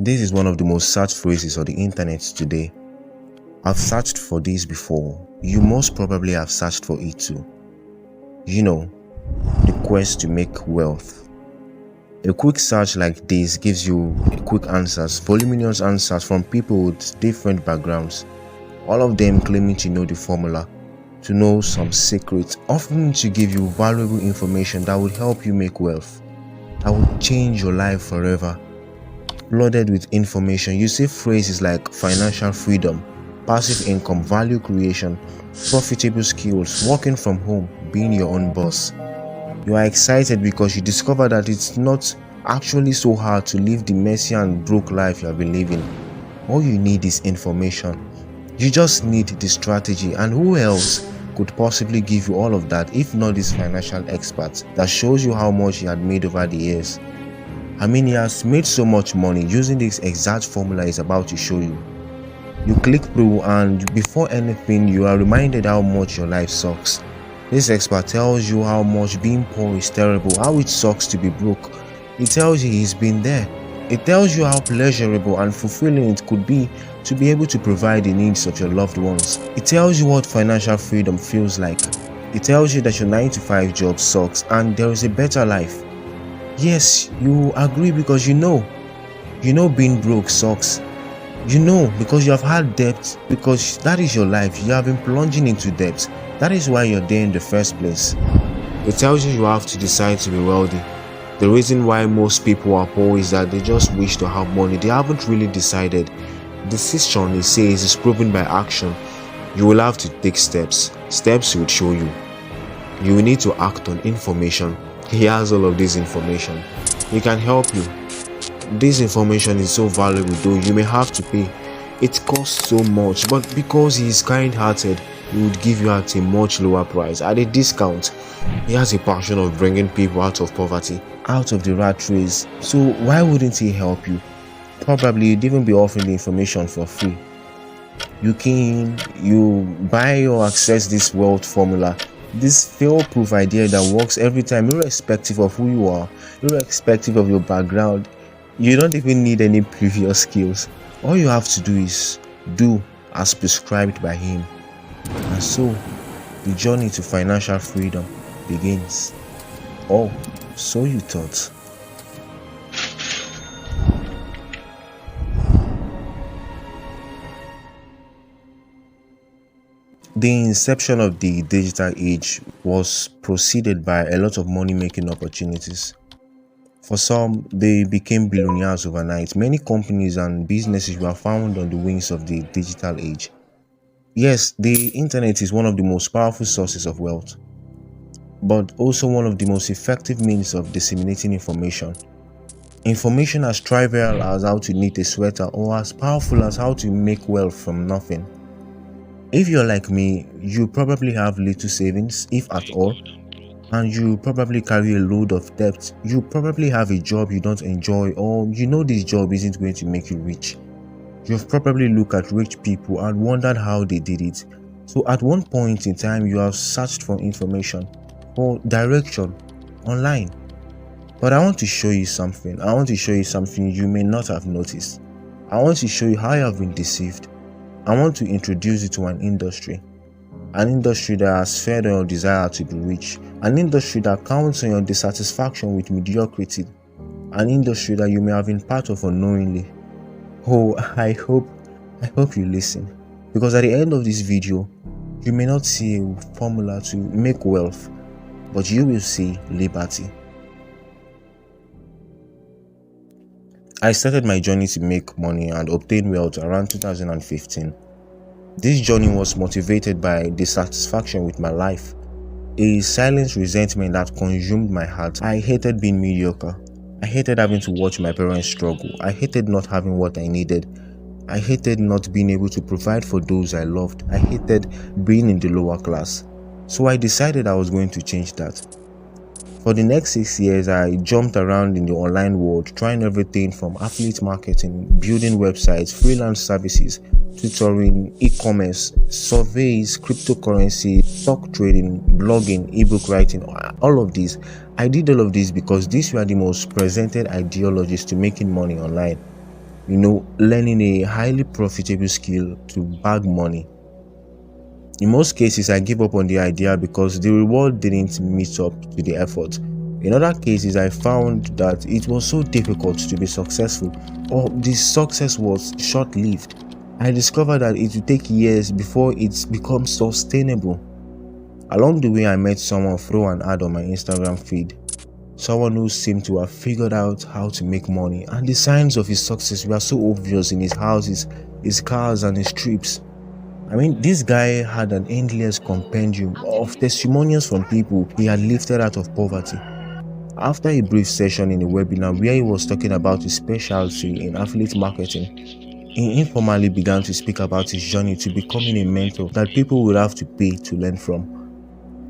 This is one of the most searched phrases on the internet today. I've searched for this before. You most probably have searched for it too. You know, the quest to make wealth. A quick search like this gives you quick answers, voluminous answers from people with different backgrounds, all of them claiming to know the formula, to know some secrets, often to give you valuable information that would help you make wealth, that would change your life forever. Loaded with information, you see phrases like financial freedom, passive income, value creation, profitable skills, working from home, being your own boss. You are excited because you discover that it's not actually so hard to live the messy and broke life you have been living. All you need is information. You just need the strategy, and who else could possibly give you all of that if not this financial expert that shows you how much he had made over the years. I mean, he has made so much money using this exact formula he's about to show you. You click through and before anything you are reminded how much your life sucks. This expert tells you how much being poor is terrible, how it sucks to be broke. It tells you he's been there. It tells you how pleasurable and fulfilling it could be to be able to provide the needs of your loved ones. It tells you what financial freedom feels like. It tells you that your 9-to-5 job sucks and there is a better life. Yes, you agree because you know being broke sucks. You know because you have had debt, because that is your life. You have been plunging into debt. That is why you're there in the first place. It tells you have to decide to be wealthy. The reason why most people are poor is that they just wish to have money. They haven't really decided. Decision, it says, is proven by action. You will have to take steps. Steps will show you. You will need to act on information. He has all of this information. He can help you. This information is so valuable though you may have to pay. It costs so much, but because he is kind-hearted, he would give you at a much lower price, at a discount. He has a passion of bringing people out of poverty, out of the rat race. So why wouldn't he help you? Probably he'd even be offering the information for free. You can buy or access this wealth formula, this fail-proof idea that works every time, irrespective of who you are, irrespective of your background. You don't even need any previous skills. All you have to do is do as prescribed by him. And so, the journey to financial freedom begins. Oh, so you thought. The inception of the digital age was preceded by a lot of money-making opportunities. For some, they became billionaires overnight. Many companies and businesses were found on the wings of the digital age. Yes, the internet is one of the most powerful sources of wealth, but also one of the most effective means of disseminating information. Information as trivial as how to knit a sweater or as powerful as how to make wealth from nothing. If you're like me, you probably have little savings, if at all, and you probably carry a load of debt. You probably have a job you don't enjoy, or you know this job isn't going to make you rich. You've probably looked at rich people and wondered how they did it. So at one point in time, you have searched for information, for direction, online. But I want to show you something. I want to show you something you may not have noticed. I want to show you how you have been deceived. I want to introduce you to an industry that has fed on your desire to be rich, an industry that counts on your dissatisfaction with mediocrity, an industry that you may have been part of unknowingly. Oh, I hope you listen, because at the end of this video, you may not see a formula to make wealth, but you will see liberty. I started my journey to make money and obtain wealth around 2015. This journey was motivated by dissatisfaction with my life, a silent resentment that consumed my heart. I hated being mediocre. I hated having to watch my parents struggle. I hated not having what I needed. I hated not being able to provide for those I loved. I hated being in the lower class. So I decided I was going to change that. For the next 6 years, I jumped around in the online world, trying everything from affiliate marketing, building websites, freelance services, tutoring, e-commerce, surveys, cryptocurrency, stock trading, blogging, ebook writing, all of these. I did all of this because these were the most presented ideologies to making money online. learning a highly profitable skill to bag money. In most cases, I give up on the idea because the reward didn't meet up to the effort. In other cases, I found that it was so difficult to be successful, or the success was short-lived. I discovered that it would take years before it becomes sustainable. Along the way, I met someone through an ad on my Instagram feed. Someone who seemed to have figured out how to make money, and the signs of his success were so obvious in his houses, his cars, and his trips. This guy had an endless compendium of testimonials from people he had lifted out of poverty. After a brief session in a webinar where he was talking about his specialty in affiliate marketing, he informally began to speak about his journey to becoming a mentor that people would have to pay to learn from.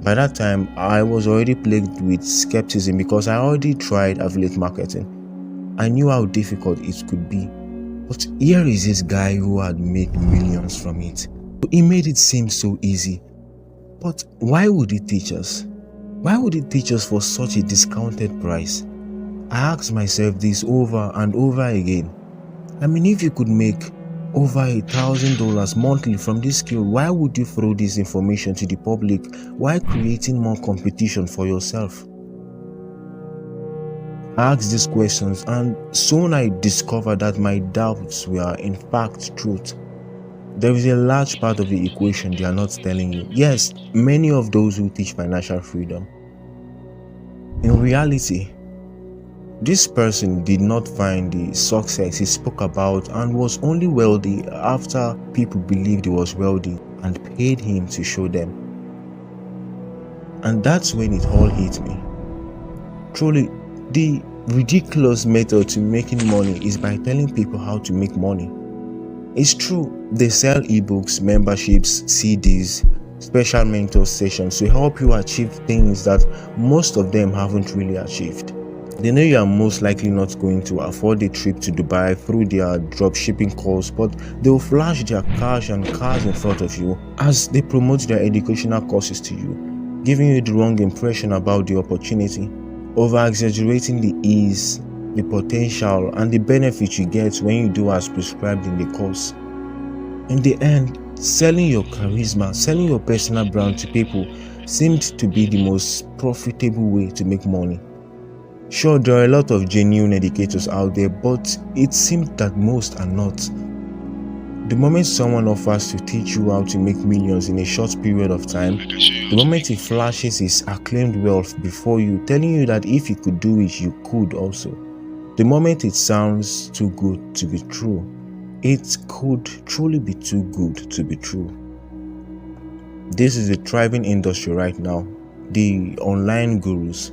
By that time, I was already plagued with skepticism because I already tried affiliate marketing. I knew how difficult it could be. But here is this guy who had made millions from it. He made it seem so easy. But why would he teach us? Why would he teach us for such a discounted price? I asked myself this over and over again. If you could make over $1,000 monthly from this skill, why would you throw this information to the public while creating more competition for yourself? I asked these questions, and soon I discovered that my doubts were in fact truth. There is a large part of the equation they are not telling you. Yes, many of those who teach financial freedom. In reality, this person did not find the success he spoke about and was only wealthy after people believed he was wealthy and paid him to show them. And that's when it all hit me. Truly, the ridiculous method to making money is by telling people how to make money. It's true, they sell ebooks, memberships, CDs, special mentor sessions to help you achieve things that most of them haven't really achieved. They know you are most likely not going to afford a trip to Dubai through their dropshipping calls, but they will flash their cash and cars in front of you as they promote their educational courses to you, giving you the wrong impression about the opportunity, over-exaggerating the ease, the potential, and the benefits you get when you do as prescribed in the course. In the end, selling your charisma, selling your personal brand to people seemed to be the most profitable way to make money. Sure, there are a lot of genuine educators out there, but it seems that most are not. The moment someone offers to teach you how to make millions in a short period of time, the moment he flashes his acclaimed wealth before you, telling you that if you could do it, you could also. The moment it sounds too good to be true, it could truly be too good to be true. This is a thriving industry right now, the online gurus.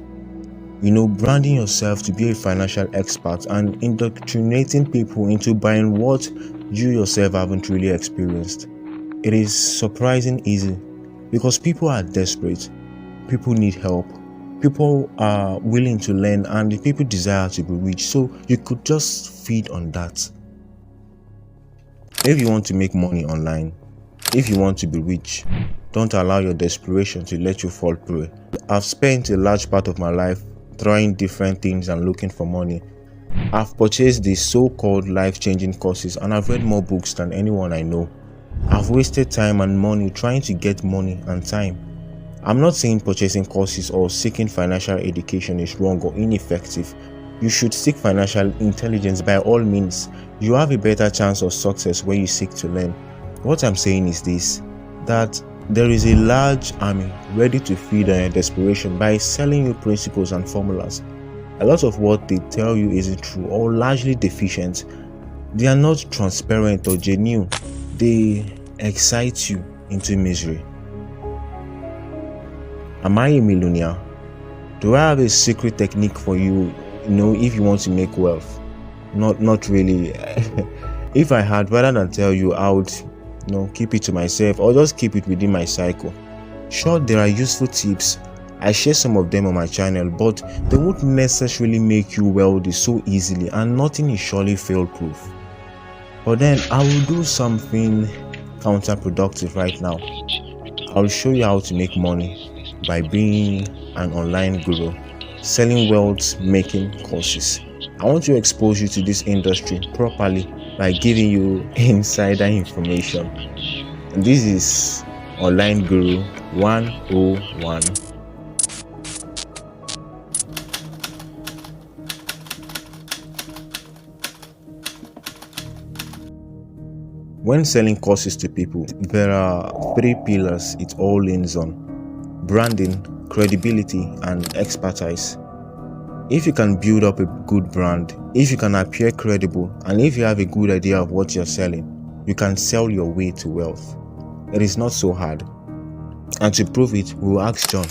Branding yourself to be a financial expert and indoctrinating people into buying what you yourself haven't really experienced. It is surprisingly easy because people are desperate, people need help, people are willing to learn, and people desire to be rich, so you could just feed on that. If you want to make money online, if you want to be rich, don't allow your desperation to let you fall prey. I've spent a large part of my life trying different things and looking for money. I've purchased these so-called life-changing courses and I've read more books than anyone I know. I've wasted time and money trying to get money and time. I'm not saying purchasing courses or seeking financial education is wrong or ineffective. You should seek financial intelligence by all means. You have a better chance of success when you seek to learn. What I'm saying is this, that there is a large army ready to feed on your desperation by selling you principles and formulas. A lot of what they tell you isn't true or largely deficient. They are not transparent or genuine. They excite you into misery. Am I a millionaire? Do I have a secret technique for you, if you want to make wealth? Not really. If I had, rather than tell you, I would keep it to myself or just keep it within my cycle. Sure, there are useful tips. I share some of them on my channel, but they won't necessarily make you wealthy so easily, and nothing is surely fail-proof. But then I will do something counterproductive right now. I'll show you how to make money by being an online guru, selling wealth making courses. I want to expose you to this industry properly by giving you insider information. And this is Online Guru 101. When selling courses to people, there are 3 pillars it all leans on: branding, credibility, and expertise. If you can build up a good brand, if you can appear credible, and if you have a good idea of what you're selling, you can sell your way to wealth. It is not so hard. And to prove it, we will ask John.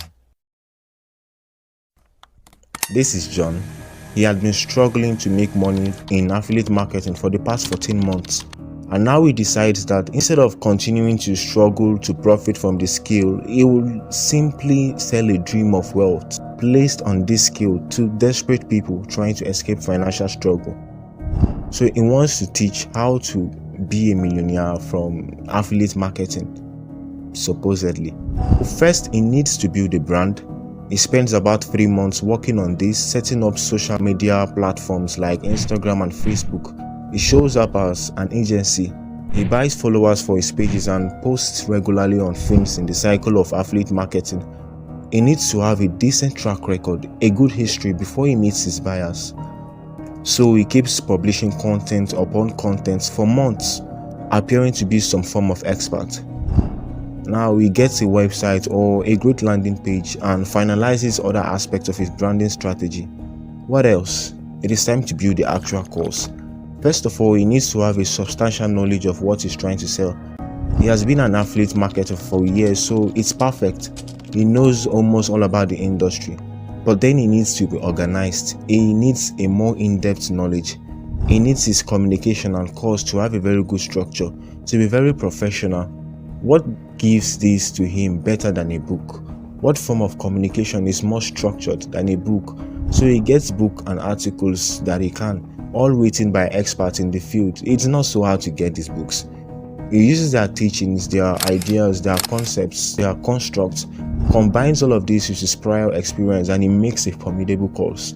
This is John. He had been struggling to make money in affiliate marketing for the past 14 months. And now he decides that instead of continuing to struggle to profit from the skill, he will simply sell a dream of wealth placed on this skill to desperate people trying to escape financial struggle. So he wants to teach how to be a millionaire from affiliate marketing, supposedly. First, he needs to build a brand. He spends about 3 months working on this, setting up social media platforms like Instagram and Facebook. He shows up as an agency. He buys followers for his pages and posts regularly on themes in the cycle of affiliate marketing. He needs to have a decent track record, a good history before he meets his buyers. So he keeps publishing content upon content for months, appearing to be some form of expert. Now he gets a website or a great landing page and finalizes other aspects of his branding strategy. What else? It is time to build the actual course. First of all, he needs to have a substantial knowledge of what he's trying to sell. He has been an affiliate marketer for years, so it's perfect. He knows almost all about the industry. But then he needs to be organized. He needs a more in-depth knowledge. He needs his communication and course to have a very good structure, to be very professional. What gives this to him better than a book? What form of communication is more structured than a book? So he gets books and articles that he can, all written by experts in the field. It's not so hard to get these books. He uses their teachings, their ideas, their concepts, their constructs, combines all of this with his prior experience, and he makes a formidable course.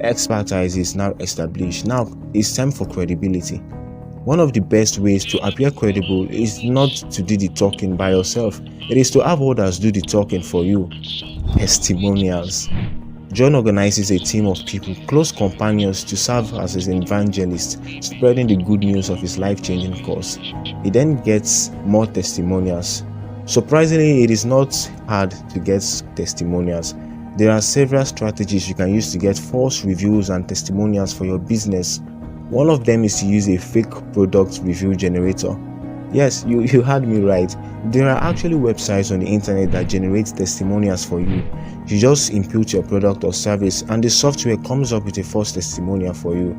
Expertise is now established. Now it's time for credibility. One of the best ways to appear credible is not to do the talking by yourself. It is to have others do the talking for you. Testimonials. John organizes a team of people, close companions, to serve as his evangelist, spreading the good news of his life-changing course. He then gets more testimonials. Surprisingly, it is not hard to get testimonials. There are several strategies you can use to get false reviews and testimonials for your business. One of them is to use a fake product review generator. Yes, you heard me right. There are actually websites on the internet that generate testimonials for you. You just input your product or service and the software comes up with a false testimonial for you.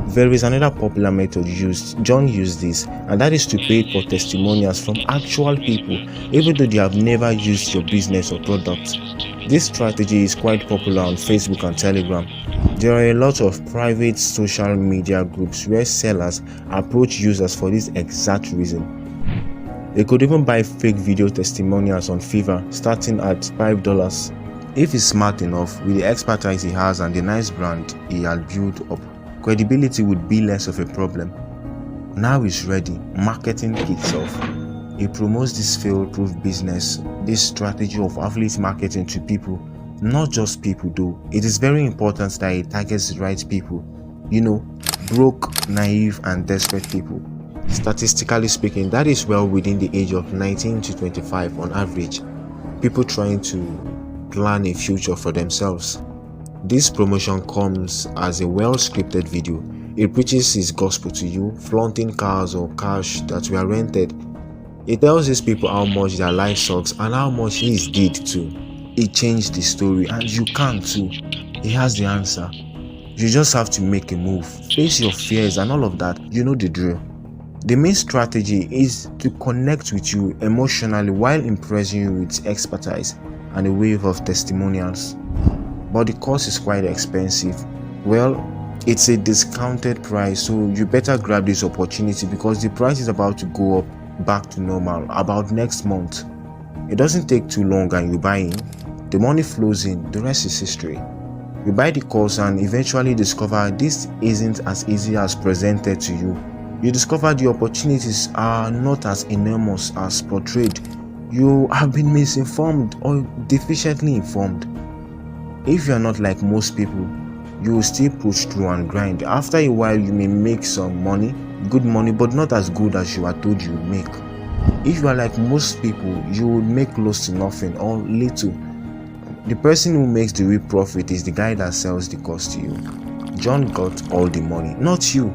There is another popular method used. John used this, and that is to pay for testimonials from actual people, even though they have never used your business or product. This strategy is quite popular on Facebook and Telegram. There are a lot of private social media groups where sellers approach users for this exact reason. They could even buy fake video testimonials on Fiverr starting at $5. If he's smart enough, with the expertise he has and the nice brand he had built up, credibility would be less of a problem. Now he's ready. Marketing kicks off. He promotes this fail-proof business, this strategy of affiliate marketing to people. Not just people though. It is very important that he targets the right people. You know, broke, naive and desperate people. Statistically speaking, that is well within the age of 19 to 25 on average. People trying to plan a future for themselves. This promotion comes as a well-scripted video. It preaches his gospel to you, flaunting cars or cash that were rented. It tells these people how much their life sucks and how much he did too. He changed the story and you can too. He has the answer. You just have to make a move, face your fears and all of that. You know the drill. The main strategy is to connect with you emotionally while impressing you with expertise and a wave of testimonials. But the course is quite expensive. Well, it's a discounted price, so you better grab this opportunity because the price is about to go up back to normal about next month. It doesn't take too long and you buy in. The money flows in, the rest is history. You buy the course and eventually discover this isn't as easy as presented to you. You discover the opportunities are not as enormous as portrayed. You have been misinformed or deficiently informed. If you are not like most people, you will still push through and grind. After a while, you may make some money, good money, but not as good as you are told you would make. If you are like most people, you would make close to nothing or little. The person who makes the real profit is the guy that sells the course to you. John got all the money, not you.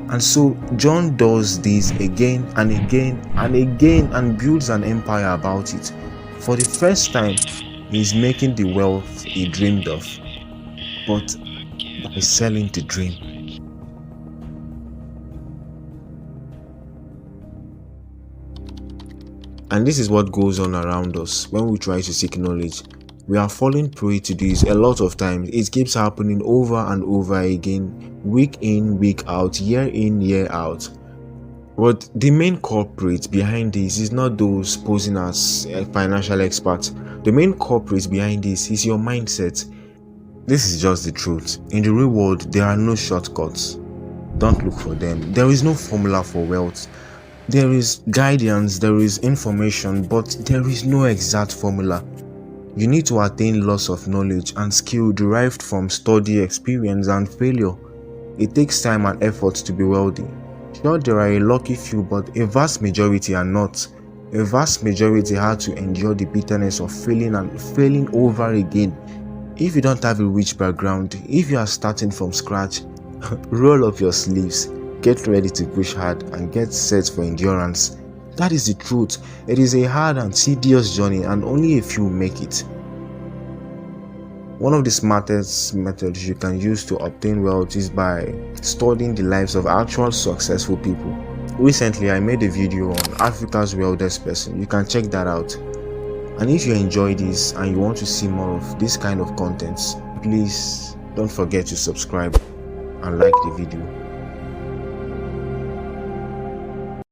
And so John does this again and again and again and builds an empire about it. For the first time, he's making the wealth he dreamed of, but by selling the dream. And this is what goes on around us when we try to seek knowledge. We are falling prey to this a lot of times. It keeps happening over and over again, week in, week out, year in, year out. But the main culprit behind this is not those posing as financial experts. The main culprit behind this is your mindset. This is just the truth. In the real world, there are no shortcuts. Don't look for them. There is no formula for wealth. There is guidance, there is information, but there is no exact formula. You need to attain lots of knowledge and skill derived from study, experience, and failure. It takes time and effort to be wealthy. Sure, there are a lucky few, but a vast majority are not. A vast majority had to endure the bitterness of failing and failing over again. If you don't have a rich background, if you are starting from scratch, roll up your sleeves, get ready to push hard, and get set for endurance. That is the truth. It is a hard and tedious journey, and only a few make it. One of the smartest methods you can use to obtain wealth is by studying the lives of actual successful people. Recently, I made a video on Africa's wealthiest person. You can check that out. And if you enjoy this and you want to see more of this kind of content, please don't forget to subscribe and like the video.